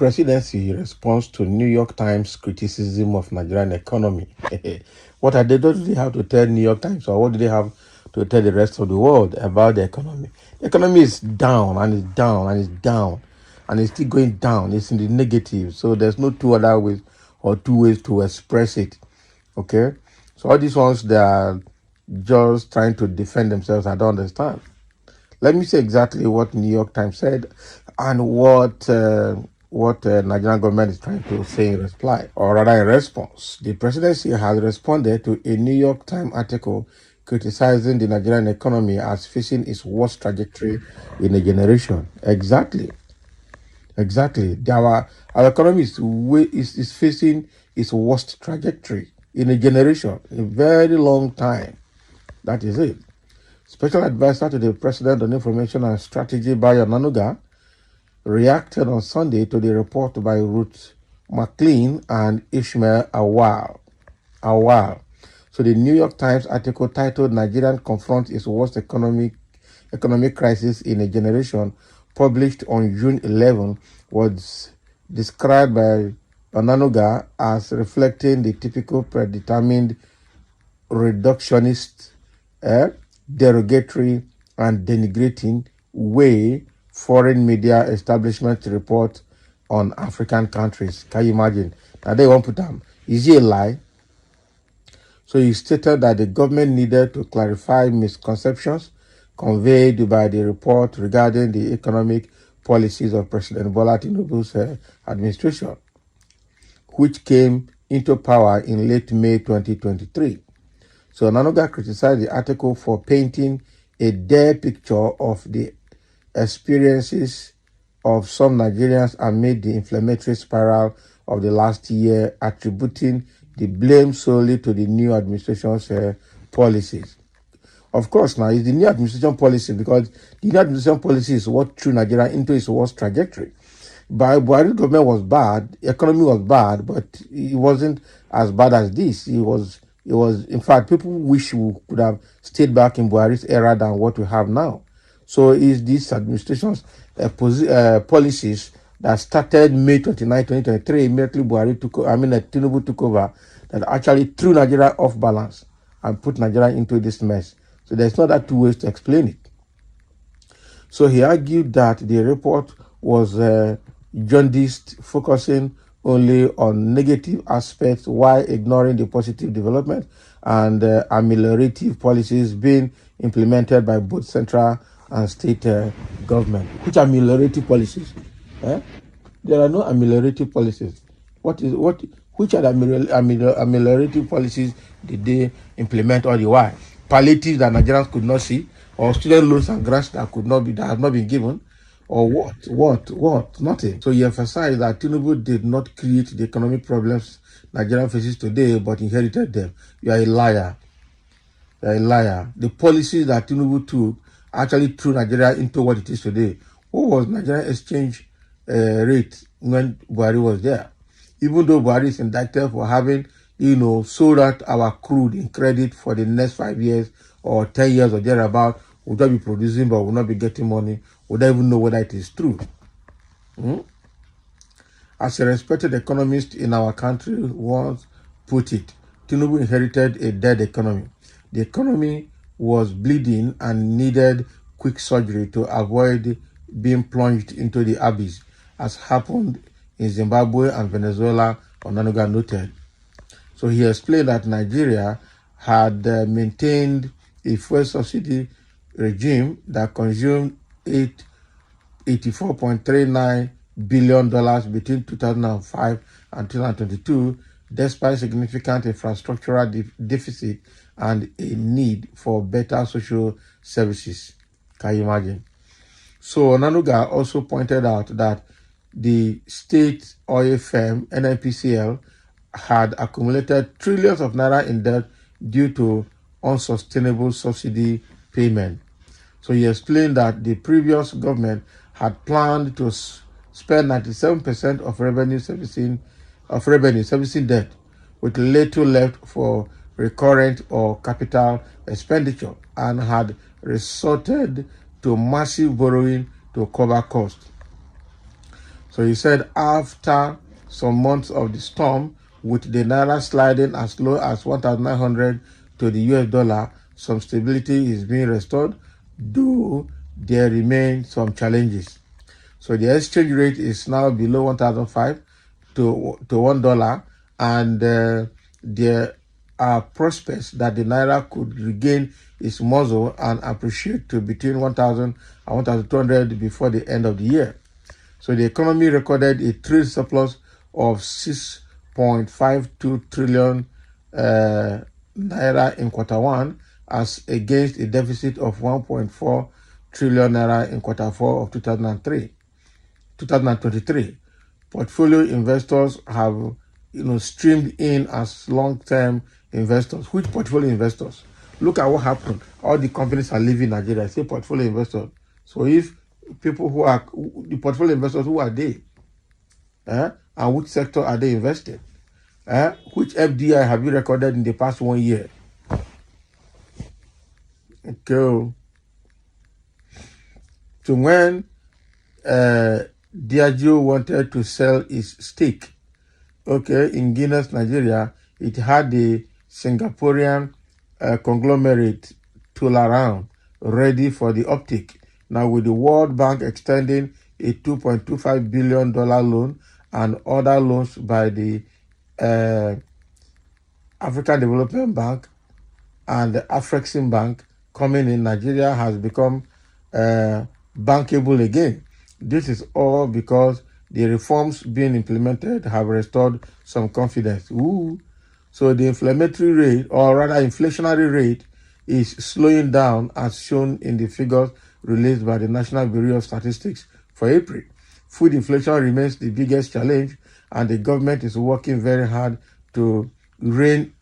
presidency responds to New York Times criticism of Nigerian economy. What do they have to tell New York Times, or what do they have to tell the rest of the world about the economy? The economy is down and it's down and it's down and it's still going down. It's in the negative. So there's no two ways to express it. Okay? So all these ones, they are just trying to defend themselves. I don't understand. Let me say exactly what New York Times said and what Nigerian government is trying to say in reply, or rather in response. The presidency has responded to a New York Times article criticizing the Nigerian economy as facing its worst trajectory in a generation. Exactly. Our economy is facing its worst trajectory in a generation, a very long time. That is it. Special advisor to the President on Information and Strategy, Onanuga, reacted on Sunday to the report by Ruth McLean and Ishmael Awal. So the New York Times article titled "Nigerian Confronts Its Worst Economic Crisis in a Generation," published on June 11, was described by Onanuga as reflecting the typical predetermined reductionist, derogatory and denigrating way foreign media establishments report on African countries. Can you imagine? Now they won't put them. Is it a lie? So he stated that the government needed to clarify misconceptions conveyed by the report regarding the economic policies of President Bola Tinubu's administration, which came into power in late May 2023. So Onanuga criticized the article for painting a dire picture of the experiences of some Nigerians amid the inflammatory spiral of the last year, attributing the blame solely to the new administration's policies. Of course, now it's the new administration policy, because the new administration policy is what threw Nigeria into its worst trajectory. Buhari's government was bad, economy was bad, but it wasn't as bad as this. It was, in fact, people wish we could have stayed back in Buhari's era than what we have now. So is this administration's policies that started May 29, 2023, immediately Tinubu took over, that actually threw Nigeria off balance and put Nigeria into this mess. So there's not that two ways to explain it. So he argued that the report was jaundiced, focusing only on negative aspects while ignoring the positive development and ameliorative policies being implemented by both central and state government. Which ameliorative policies? There are no ameliorative policies. Which are the ameliorative policies did they implement all the while? Palliatives that Nigerians could not see, or student loans and grants that have not been given, or what? Nothing. So he emphasized that Tinubu did not create the economic problems Nigeria faces today, but inherited them. You are a liar. The policies that Tinubu took actually threw Nigeria into what it is today. What was Nigerian exchange rate when Buhari was there? Even though Buhari is indicted for having, sold out our crude in credit for the next 5 years or 10 years or thereabout, we'll not be producing, but we'll not be getting money. We don't even know whether it is true. As a respected economist in our country once put it, Tinubu inherited a dead economy. The economy was bleeding and needed quick surgery to avoid being plunged into the abyss, as happened in Zimbabwe and Venezuela, Onanuga noted. So he explained that Nigeria had maintained a fuel subsidy regime that consumed $84.39 billion between 2005 and 2022, despite significant infrastructural deficit and a need for better social services. Can you imagine? So Onanuga also pointed out that the state oil firm NNPCL had accumulated trillions of naira in debt due to unsustainable subsidy payment. So he explained that the previous government had planned to spend 97% of revenue servicing debt, with little left for recurrent or capital expenditure, and had resorted to massive borrowing to cover costs. So he said after some months of the storm, with the naira sliding as low as 1,900 to the US dollar, some stability is being restored, though there remain some challenges. So the exchange rate is now below 1,005 to $1, and there are prospects that the naira could regain its muscle and appreciate to between 1,000 and 1,200 before the end of the year. So the economy recorded a trade surplus of 6.52 trillion naira in quarter one, as against a deficit of 1.4 trillion naira in quarter four of 2023. Portfolio investors have streamed in as long-term investors. Which portfolio investors? Look at what happened. All the companies are leaving Nigeria. Say portfolio investors. So if people who are the portfolio investors, who are they? And which sector are they invested? Which FDI have you recorded in the past 1 year? Okay. So when Diageo wanted to sell its stake, in Guinness, Nigeria, it had the Singaporean conglomerate Tularound ready for the uptake. Now, with the World Bank extending a $2.25 billion loan and other loans by the African Development Bank and the Afrexim Bank coming in, Nigeria has become bankable again. This is all because the reforms being implemented have restored some confidence. So the inflammatory rate, or rather inflationary rate, is slowing down as shown in the figures released by the National Bureau of Statistics for April. Food inflation remains the biggest challenge, and the government is working very hard to rein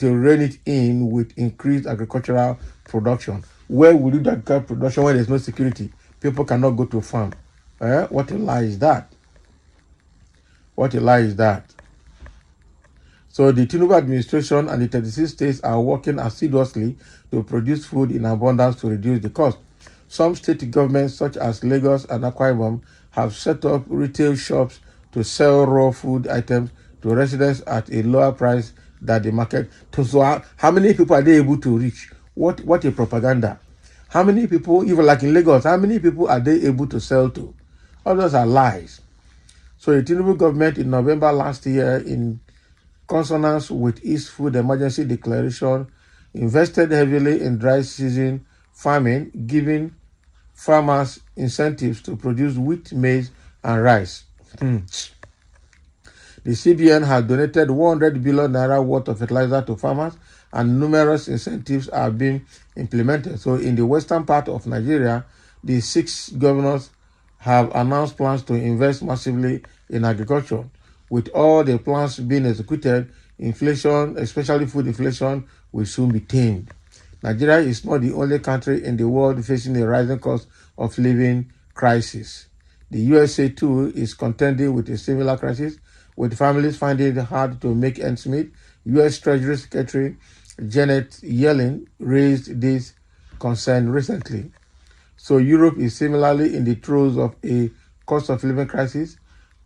it in with increased agricultural production. Where will you do agricultural production when there's no security? People cannot go to farm. What a lie is that? What a lie is that? So the Tinubu administration and the 36 states are working assiduously to produce food in abundance to reduce the cost. Some state governments, such as Lagos and Akwa Ibom, have set up retail shops to sell raw food items to residents at a lower price than the market. So how many people are they able to reach? What a propaganda. How many people, even like in Lagos, how many people are they able to sell to? All those are lies. So the Tinubu government in November last year, in consonance with its food emergency declaration, invested heavily in dry season farming, giving farmers incentives to produce wheat, maize, and rice. The CBN has donated 100 billion naira worth of fertilizer to farmers, and numerous incentives are being implemented. So in the western part of Nigeria, the 6 governors have announced plans to invest massively in agriculture. With all the plans being executed, inflation, especially food inflation, will soon be tamed. Nigeria is not the only country in the world facing a rising cost of living crisis. The USA too is contending with a similar crisis, with families finding it hard to make ends meet. U.S. Treasury Secretary Janet Yellen raised this concern recently. So Europe is similarly in the throes of a cost of living crisis.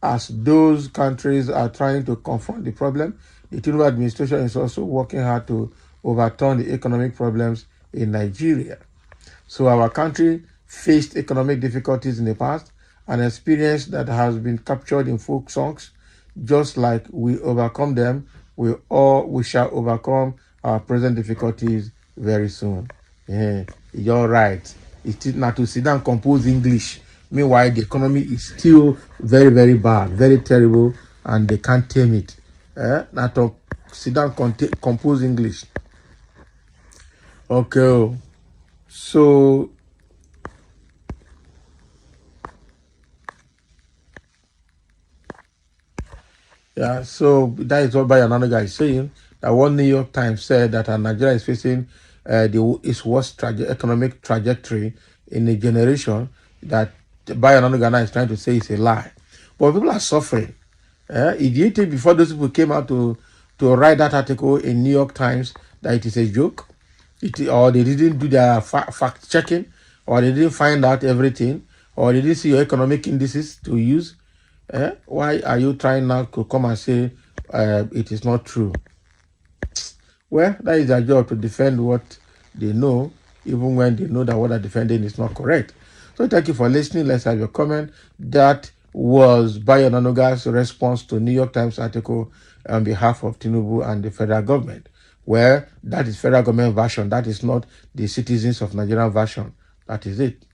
As those countries are trying to confront the problem, the Tinubu administration is also working hard to overturn the economic problems in Nigeria. So our country faced economic difficulties in the past, an experience that has been captured in folk songs. Just like we overcome them, we shall overcome our present difficulties very soon. You're right. It is not to sit down and compose English. Meanwhile, the economy is still very, very bad, very terrible, and they can't tame it. Not to sit down and compose English. Okay. So yeah, so that is what Onanuga is saying. That one New York Times said that Nigeria is facing its worst economic trajectory in a generation. That Onanuga is trying to say is a lie. But people are suffering. If you think before those people came out to write that article in New York Times that it is a joke, or they didn't do their fact checking, or they didn't find out everything, or they didn't see your economic indices to use, Why are you trying now to come and say it is not true? Well, that is their job to defend what they know, even when they know that what they're defending is not correct. So thank you for listening. Let's have your comment. That was Onanuga's response to New York Times article on behalf of Tinubu and the federal government, where that is federal government version. That is not the citizens of Nigerian version. That is it.